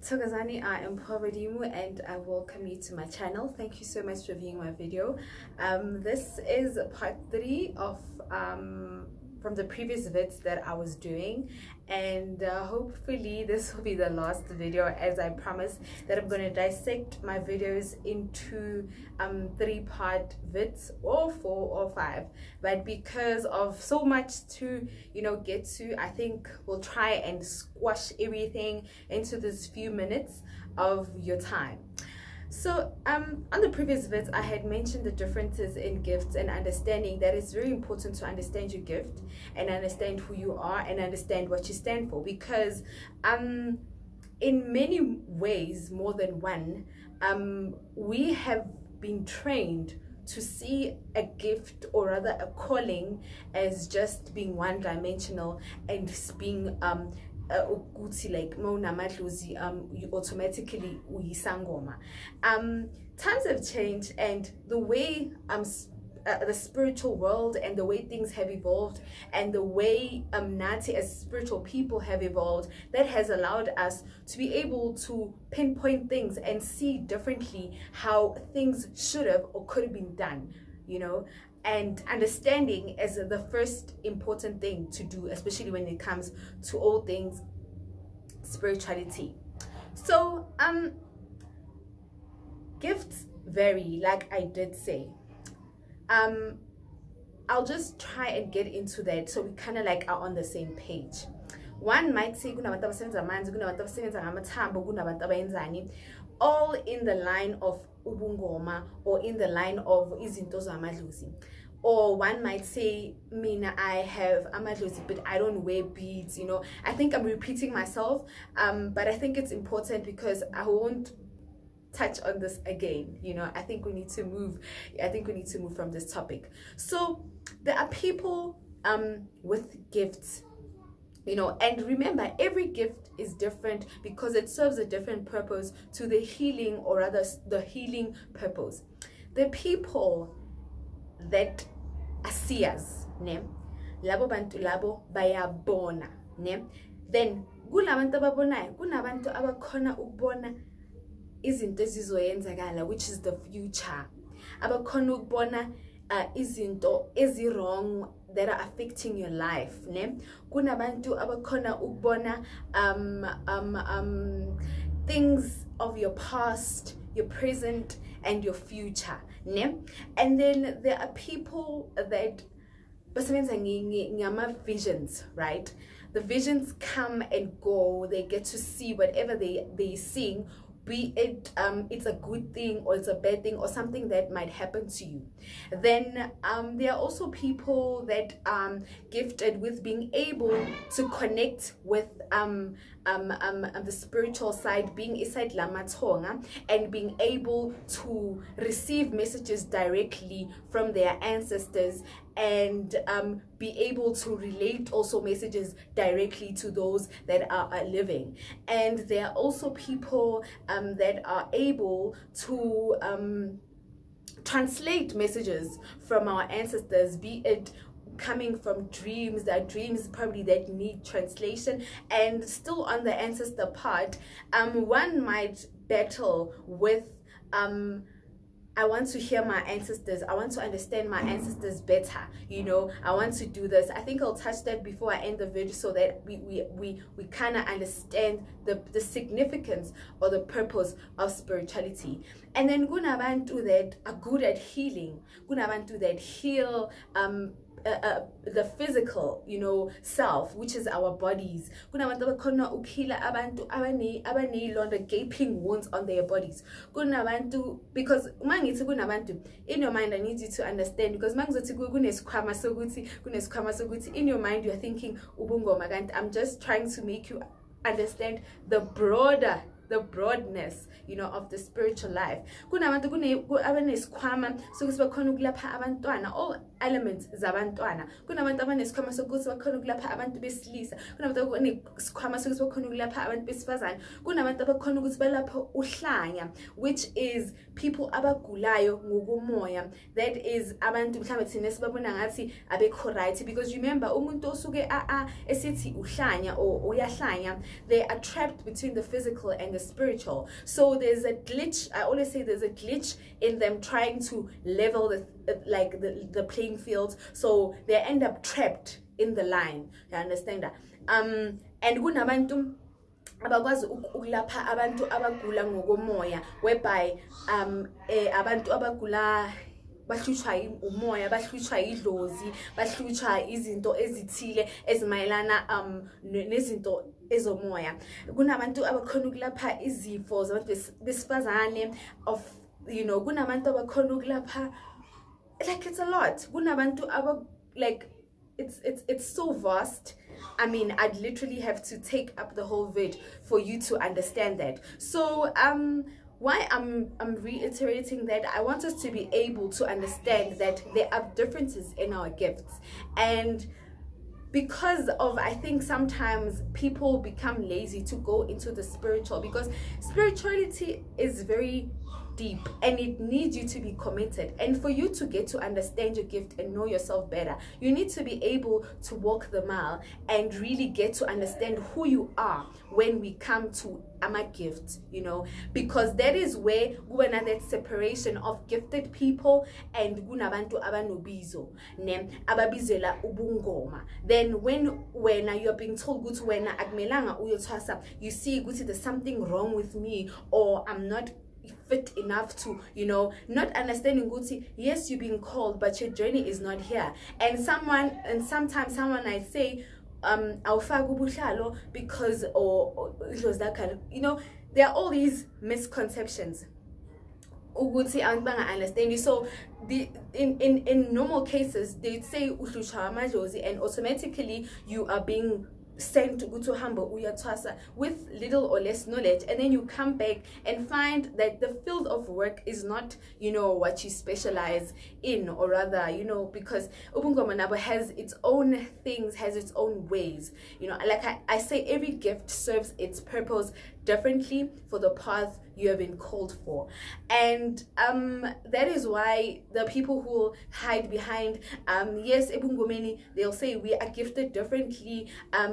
Thokozani, I am Povedimu and I welcome you to my channel. Thank you so much for viewing my video. This is part 3 of from the previous vids that I was doing, and hopefully this will be the last video, as I promised that I'm going to dissect my videos into 3-part vids, or 4 or 5, but because of so much to get to, I think we'll try and squash everything into this few minutes of your time. So on the previous vids, I had mentioned the differences in gifts and understanding that it's very important to understand your gift and understand who you are and understand what you stand for, because in many ways, more than one, we have been trained to see a gift, or rather a calling, as just being one-dimensional and being like you automatically uyisangoma. Times have changed, and the way the spiritual world and the way things have evolved, and the way Nati as spiritual people have evolved, that has allowed us to be able to pinpoint things and see differently how things should have or could have been done, and understanding is the first important thing to do, especially when it comes to all things spirituality. So gifts vary, like I did say. I'll just try and get into that so we kind of like are on the same page. One might say all in the line of ubungoma, or in the line of izinto zamadlozi. Or one might say, Mina, I have amadlozi, but I don't wear beads. I think I'm repeating myself, but I think it's important because I won't touch on this again. I think we need to move. I think we need to move from this topic. So there are people with gifts, and remember, every gift is different because it serves a different purpose to the healing, or rather the healing purpose. The people that are seers, labo bantu labo bayabona, then kulabantu ababonayo, kunabantu abakhona ukubona izinto ezizoyenzakala, which is the future. Abakhona ukubona izinto ezi-wrong that are affecting your life, kunabantu abakhona ukubona things of your past, your present, and your future, and then there are people that visions, right? The visions come and go. They get to see whatever they're seeing, be it it's a good thing or it's a bad thing or something that might happen to you. Then there are also people that are gifted with being able to connect with the spiritual side, being iside lamatonga, and being able to receive messages directly from their ancestors, and be able to relate also messages directly to those that are living. And there are also people that are able to translate messages from our ancestors, be it coming from dreams. There are dreams probably that need translation. And still on the ancestor part, one might battle with I want to hear my ancestors. I want to understand my ancestors better. I want to do this. I think I'll touch that before I end the video, so that we kind of understand the significance or the purpose of spirituality. And then kunabantu that are good at healing. Kunabantu that heal the physical, self, which is our bodies. Kunabantu abakhona ukuheala abantu abanezilonda, gaping wounds on their bodies. Kunabantu, because mangithi kunabantu, in your mind I need you to understand, because mangizothi kunesikhwama sokuthi in your mind you are thinking ubungoma, kanti I'm just trying to make you understand the broadness, of the spiritual life. Kunabantu abanesikhwama sokuthi bakhona ukulapha abantwana, all elements zabantwana. Kunabantu abanesikhwama sokuthi bakhona ukulapha abantu besilisa. Kunabantu abanesikhwama sokuthi bakhona ukulapha abantu besifazane. Kunabantu abakhona ukuthi balapha uhlanya, which is people abagulayo ngokumoya. That is abantu mhlawumbe thina sibabona ngathi abekho right, because remember, umuntu osuke esithi uhlanya or uyahlanya, they are trapped between the physical and the spiritual. So there's a glitch. I always say there's a glitch in them trying to level the playing field, so they end up trapped in the line. You understand that? And kunabantu abakwazi ukulapha abantu abagula ngokomoya, whereby abantu abagula bahlutshwa umoya, bahlutshwa idlozi, bahlutshwa izinto ezithile ezimayelana nezinto ezomoya. Kunabantu abakhona ukulapha izifo zabantu besifazane, of kunabantu abakhona ukulapha, like it's a lot. Kunabantu like it's so vast. I mean, I'd literally have to take up the whole vid for you to understand that. So why I'm reiterating that, I want us to be able to understand that there are differences in our gifts. And because of, I think sometimes people become lazy to go into the spiritual, because spirituality is very deep and it needs you to be committed. And for you to get to understand your gift and know yourself better, you need to be able to walk the mile and really get to understand who you are when we come to my gift, because that is where that separation of gifted people and kunabantu abanobizo ababizela ubungoma. Then when you're being told ukuthi wena akumelanga uyothwasa, you see ukuthi there's something wrong with me, or I'm not fit enough to, not understanding ukuthi yes, you're being called, but your journey is not here. And sometimes someone might say because or it was that kind of, there are all these misconceptions. Understand you. So in normal cases they'd say and automatically you are being sent to go to Hambo Uyatwasa with little or less knowledge, and then you come back and find that the field of work is not what you specialize in, or rather because Ubungomanabo has its own things, has its own ways, like I say, every gift serves its purpose differently for the path you have been called for. And that is why the people who hide behind yes, they'll say we are gifted differently. I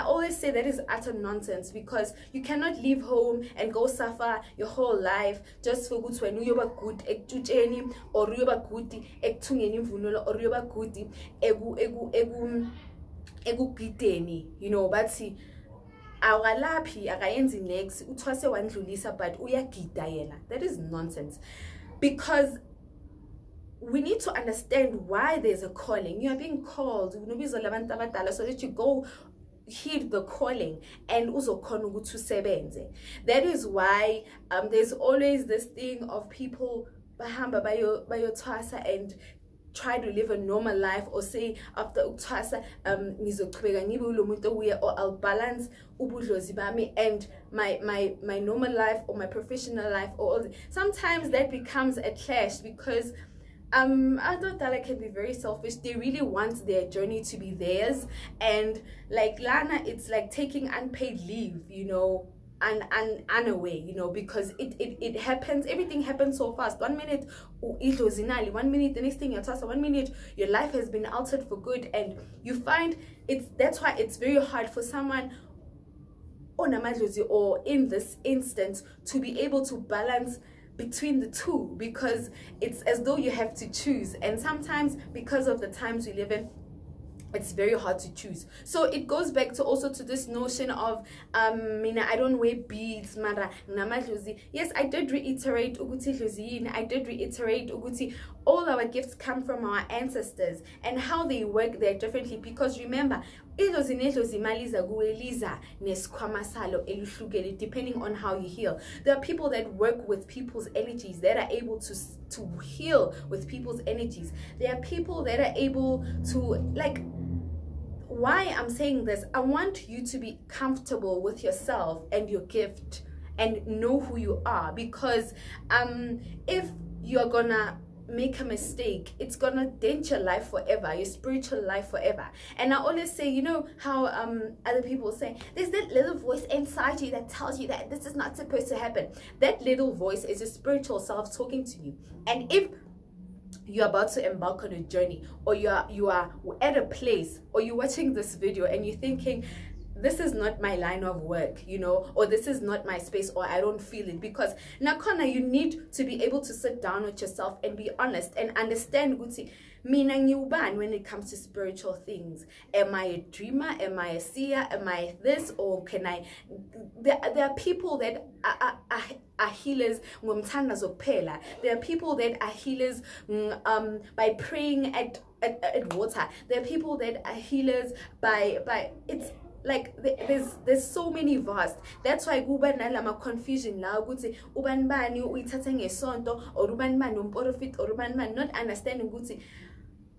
always say that is utter nonsense, because you cannot leave home and go suffer your whole life just for good when you are good ekutsheni, or you are good ekuthungeni imvunulo, or you are good egugideni, bathi awalaphi akayenzi next uthwase wandlulisa but uyagida yena. That is nonsense, because we need to understand why there's a calling. You are being called so that you go heed the calling and uzokhona ukuthi usebenze. That is why there's always this thing of people bahamba bayothwasa and try to live a normal life, or say after uthwasa ngizochubeka ngibe ulo muntu obuya, or I'll balance ubudlozi bami and my normal life or my professional life, or sometimes that becomes a clash, because I thought that I can be very selfish. They really want their journey to be theirs, and like Lana, it's like taking unpaid leave, and away, because it happens, everything happens so fast. 1 minute 1 minute the next thing you're tossed, 1 minute your life has been altered for good, and you find that's why it's very hard for someone or in this instance to be able to balance between the two, because it's as though you have to choose, and sometimes because of the times we live in, it's very hard to choose. So it goes back to also to this notion of I don't wear beads, mara namadlozi. Yes, I did reiterate ukuthi dlozini. I did reiterate ukuthi all our gifts come from our ancestors, and how they work there differently, because remember, depending on how you heal. There are people that work with people's energies, that are able to heal with people's energies. There are people that are able to, like, why I'm saying this, I want you to be comfortable with yourself and your gift and know who you are, because if you're gonna make a mistake, it's gonna dent your life forever, your spiritual life forever. And I always say, how other people say there's that little voice inside you that tells you that this is not supposed to happen. That little voice is your spiritual self talking to you. And if you're about to embark on a journey, or you are at a place, or you're watching this video and you're thinking, this is not my line of work, you know, or this is not my space, or I don't feel it. Because nakhona, you need to be able to sit down with yourself and be honest and understand ukuthi mina ngiubani when it comes to spiritual things. Am I a dreamer? Am I a seer? Am I this? Or can I... There are people that are healers ngomthandazo kuphela. There are people that are healers by praying at water. There are people that are healers by it's like there's so many vast. That's why kuba nalama confusion la ukuthi ubani bani uyithatha ngesonto, or ubani bani umprofit, or ubani bani, not understanding ukuthi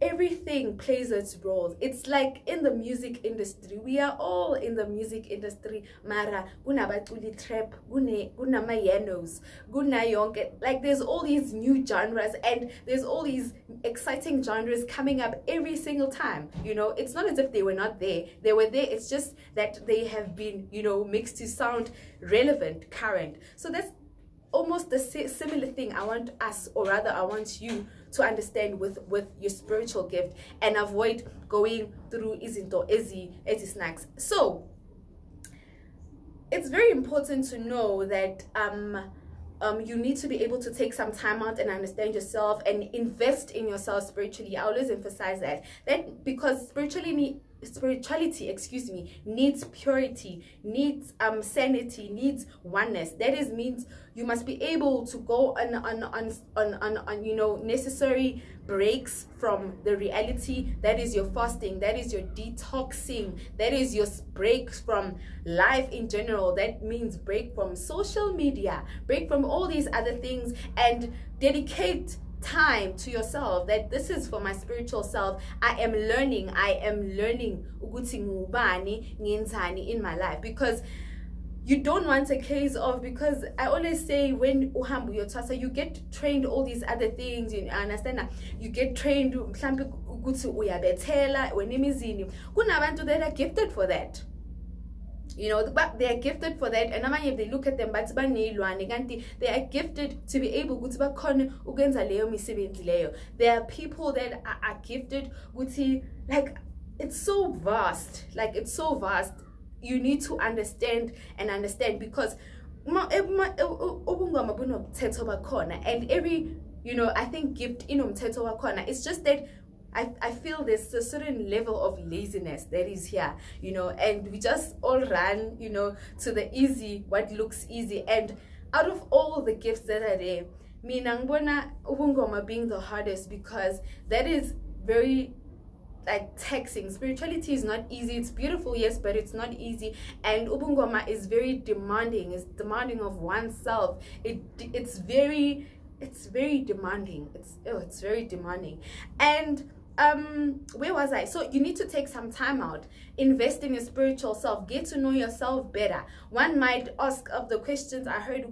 everything plays its roles. It's like in the music industry, we are all in the music industry. Mara kunabaculi trap, kunamayanos, kunayonke. Like there's all these new genres, and there's all these exciting genres coming up every single time. You know, it's not as if they were not there. They were there. It's just that they have been, you know, mixed to sound relevant, current. So that's almost the similar thing I want us, or rather I want you to understand with your spiritual gift, and avoid going through izinto ezi snacks. So it's very important to know that you need to be able to take some time out and understand yourself and invest in yourself spiritually. I always emphasize that because spirituality, excuse me, needs purity, needs sanity, needs oneness. That is, means you must be able to go on you know, necessary breaks from the reality. That is your fasting, that is your detoxing, that is your break from life in general. That means break from social media, break from all these other things, and dedicate time to yourself. That this is for my spiritual self. I am learning ukuthi ngubani ngenzani in my life. Because you don't want a case of, because I always say when uhambu yotasa, you get trained all these other things, you understand that you get trained mhlambe ukuthi uyabethela wenemizini. Kunabantu that are gifted for that, you know, but they are gifted for that. And if they look at them, but they are gifted to be able to. There are people that are gifted, like it's so vast, like it's so vast. You need to understand because and every, you know, I think gift it's just that I feel there's a certain level of laziness that is here, you know, and we just all run, you know, to the easy, what looks easy. And out of all the gifts that are there, mina ngibona ubungoma being the hardest, because that is very like taxing. Spirituality is not easy. It's beautiful, yes, but it's not easy. And ubungoma is very demanding. It's demanding of oneself. It's very demanding. It's very demanding. And where was I? So you need to take some time out, invest in your spiritual self, get to know yourself better. One might ask of the questions I heard,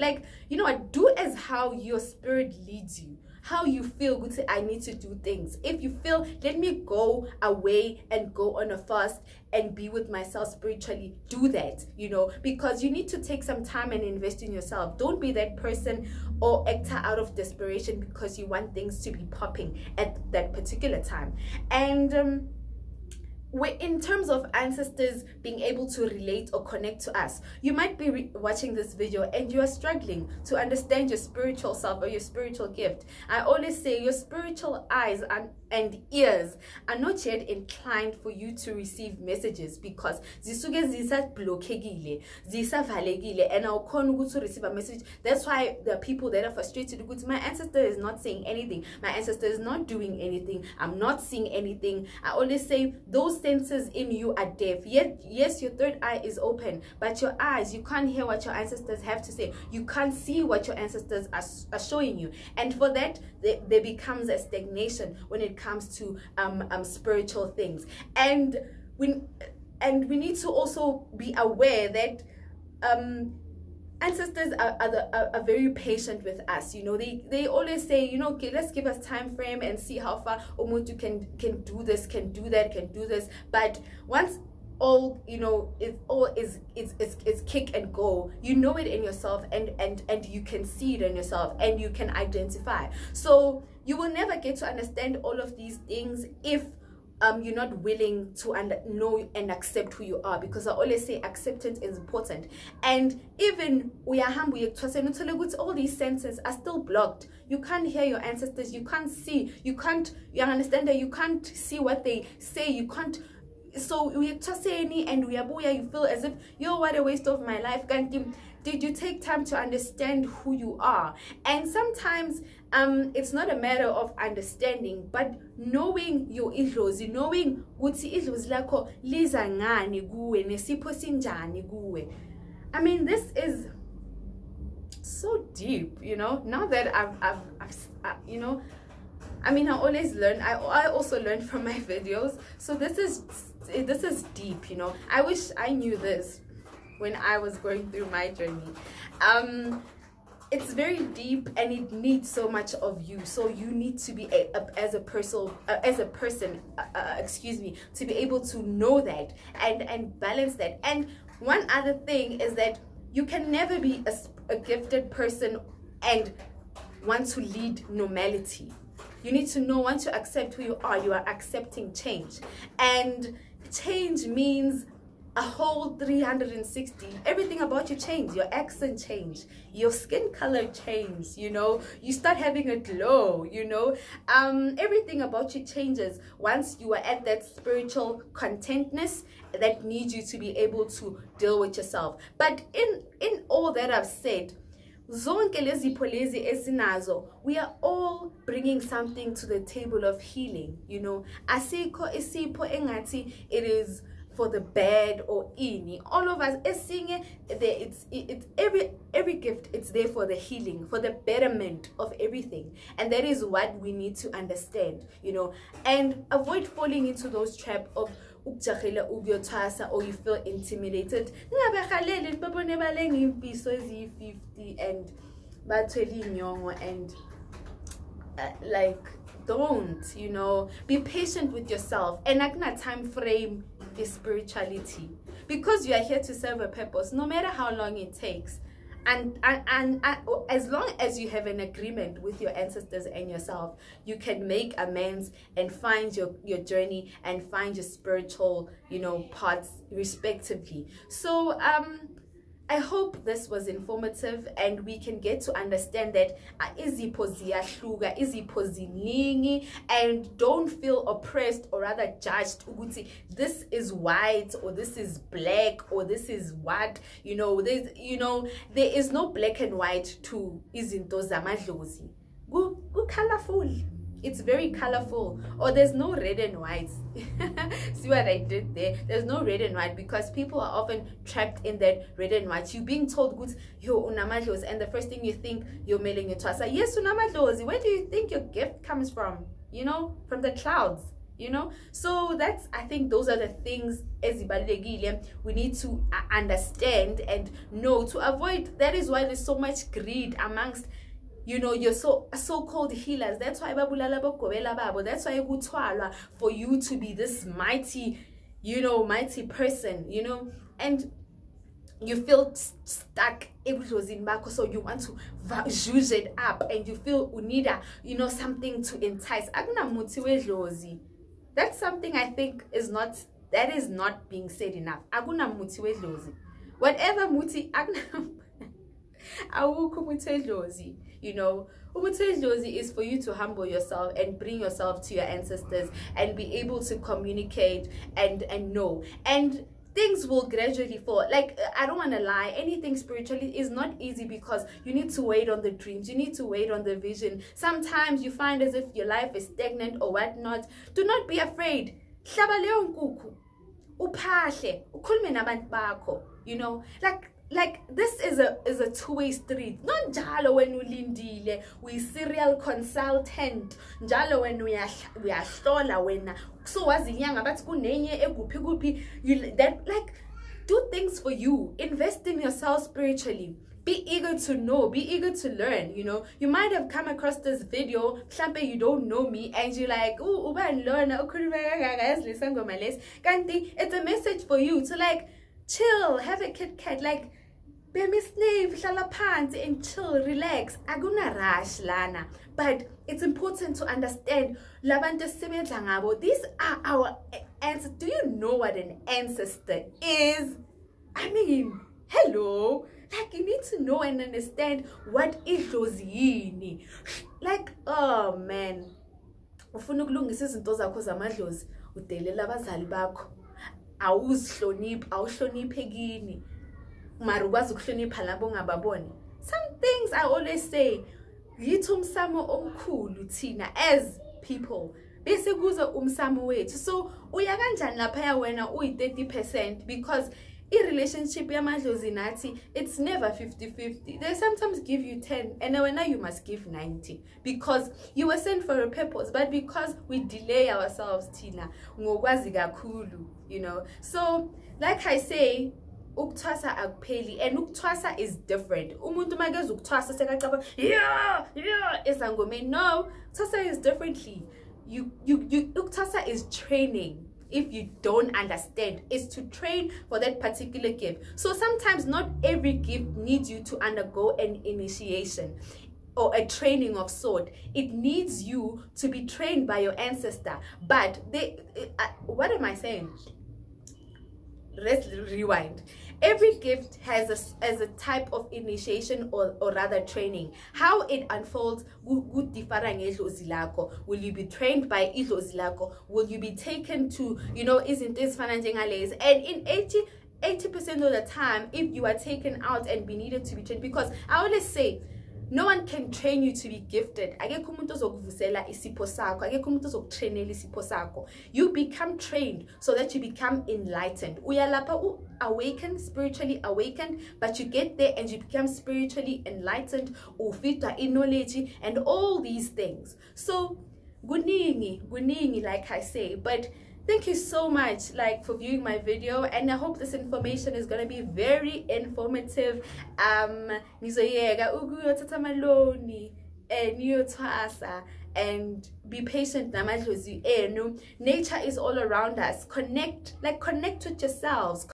like, you know what, do as how your spirit leads you, how you feel. Good, I need to do things. If you feel, let me go away and go on a fast and be with myself spiritually, do that, you know, because you need to take some time and invest in yourself. Don't be that person or actor out of desperation because you want things to be popping at that particular time. And in terms of ancestors being able to relate or connect to us, you might be watching this video and you are struggling to understand your spiritual self or your spiritual gift. I always say your spiritual eyes and ears are not yet inclined for you to receive messages, because zisuke zisablokekile, zisavalekile, and awukhona ukuthi receive a message. That's why there are people that are frustrated because my ancestor is not saying anything, my ancestor is not doing anything, I'm not seeing anything. I always say those senses in you are deaf. Yet yes, your third eye is open, but your eyes, you can't hear what your ancestors have to say, you can't see what your ancestors are showing you. And for that there becomes a stagnation when it comes to spiritual things. And we need to also be aware that ancestors are very patient with us. You know, they always say, you know, okay, let's give us time frame and see how far Omuntu can do this, can do that, can do this. But once all, you know, it's kick and go, you know it in yourself, and you can see it in yourself and you can identify. So you will never get to understand all of these things if you're not willing to know and accept who you are, because I always say acceptance is important. And even all these senses are still blocked. You can't hear your ancestors, you can't see, you understand that you can't see what they say, you can't. So we and you feel as if, yo, what a waste of my life. Did you take time to understand who you are? And sometimes it's not a matter of understanding, but knowing your idlozi, knowing ukuthi idlozi lakho liza ngani kuwe, nesipho sinjani kuwe. I mean, this is so deep, you know. Now that I've you know, I mean, I always learn. I also learn from my videos. So this is deep, you know. I wish I knew this when I was going through my journey. It's very deep and it needs so much of you. So you need to be as a person, excuse me, to be able to know that and balance that. And one other thing is that you can never be a gifted person and want to lead normality. You need to know, once you accept who you are accepting change. And change means a whole 360. Everything about you change. Your accent change, your skin color change, you know, you start having a glow, you know. Everything about you changes once you are at that spiritual contentness that needs you to be able to deal with yourself. But in all that I've said, zonke lezi polezi esinazo, we are all bringing something to the table of healing, you know. Asikho isipho engathi it is for the bad or any. All of us it's every gift, it's there for the healing, for the betterment of everything. And that is what we need to understand, you know, and avoid falling into those traps of or you feel intimidated and like, don't, you know, be patient with yourself. And like time frame is spirituality, because you are here to serve a purpose, no matter how long it takes. And as long as you have an agreement with your ancestors and yourself, you can make amends and find your journey and find your spiritual, you know, parts respectively. So I hope this was informative and we can get to understand that and don't feel oppressed or rather judged. This is white or this is black or this is what, you know, there is no black and white to izinto zamadlozi. Colorful. It's very colorful. Or there's no red and white. See what I did there? There's no red and white, because people are often trapped in that red and white. You're being told, good, yo, unamadlozi, and the first thing you think, you're mailing your twasa. Yes, unamadlozi. Where do you think your gift comes from? You know, from the clouds, you know? So that's, I think those are the things we need to understand and know to avoid. That is why there's so much greed amongst, you know, your so-called healers. That's why that's why for you to be this mighty, you know, mighty person, you know, and you feel stuck. It was in back, so you want to juice it up, and you feel unida, you know, something to entice. That's something I think is not being said enough. Whatever muti you know, Ubutezlozi is for you to humble yourself and bring yourself to your ancestors and be able to communicate and know. And things will gradually fall. Like, I don't want to lie, anything spiritually is not easy, because you need to wait on the dreams, you need to wait on the vision. Sometimes you find as if your life is stagnant or whatnot. Do not be afraid. You know, like this is a two-way street. Not njalo when ulindile we serial consultant, njalo when we are when so wazinyanga bathi kunenye eguphi kuphi, that, like, do things for you. Invest in yourself spiritually. Be eager to know, be eager to learn, you know. You might have come across this video, you don't know me, and you're like, oh, it's a message for you to, like, chill, have a Kit Kat, like, Bemi slave, hlala phansi and chill, relax. Aguna rush lana. But it's important to understand labantu sebenza ngabo. These are our ancestors. Do you know what an ancestor is? I mean, hello. Like, you need to know and understand what is idlozi. Like, oh man. Ufuna ukulungisa izinto zakho zamadlozi, udelela abazali bakho. Awuzihloniphi, awuhloniphekini. Mara ukwazi ukuhlonipha labo ongababoni. Some things I always say, yithi umsamo omkhulu thina as people. Bese kuza umsamo wethu. So uya kanjani lapha wena uyi 30% because i-relationship yamadlozi nathi, it's never 50-50. They sometimes give you 10 and now you must give 90 because you were sent for a purpose, but because we delay ourselves thina ngokwazi kakhulu, you know. So like I say, ukuthwasa akupheli, and ukuthwasa is different. Umuntu makeze ukuthwasa sekacaba yeah esangomeni. No, ukuthwasa is differently. Ukuthwasa is training. If you don't understand, is to train for that particular gift. So sometimes not every gift needs you to undergo an initiation or a training of sort. It needs you to be trained by your ancestor. But what am I saying? Let's rewind. Every gift has a type of initiation or rather training. How it unfolds will you be trained by idlozi lakho? Will you be taken to, you know, isn't this financing? And in 80% of the time, if you are taken out and be needed to be trained, because I always say, no one can train you to be gifted. You become trained so that you become enlightened. Uyalapa awakened, spiritually awakened, but you get there and you become spiritually enlightened, ufita in knowledge, and all these things. So guningi, like I say. But thank you so much, like, for viewing my video, and I hope this information is gonna be very informative. Nizoyega ukuyothatha amaloni niyothwasa and be patient namadlozi enu. Nature is all around us. Connect with yourselves.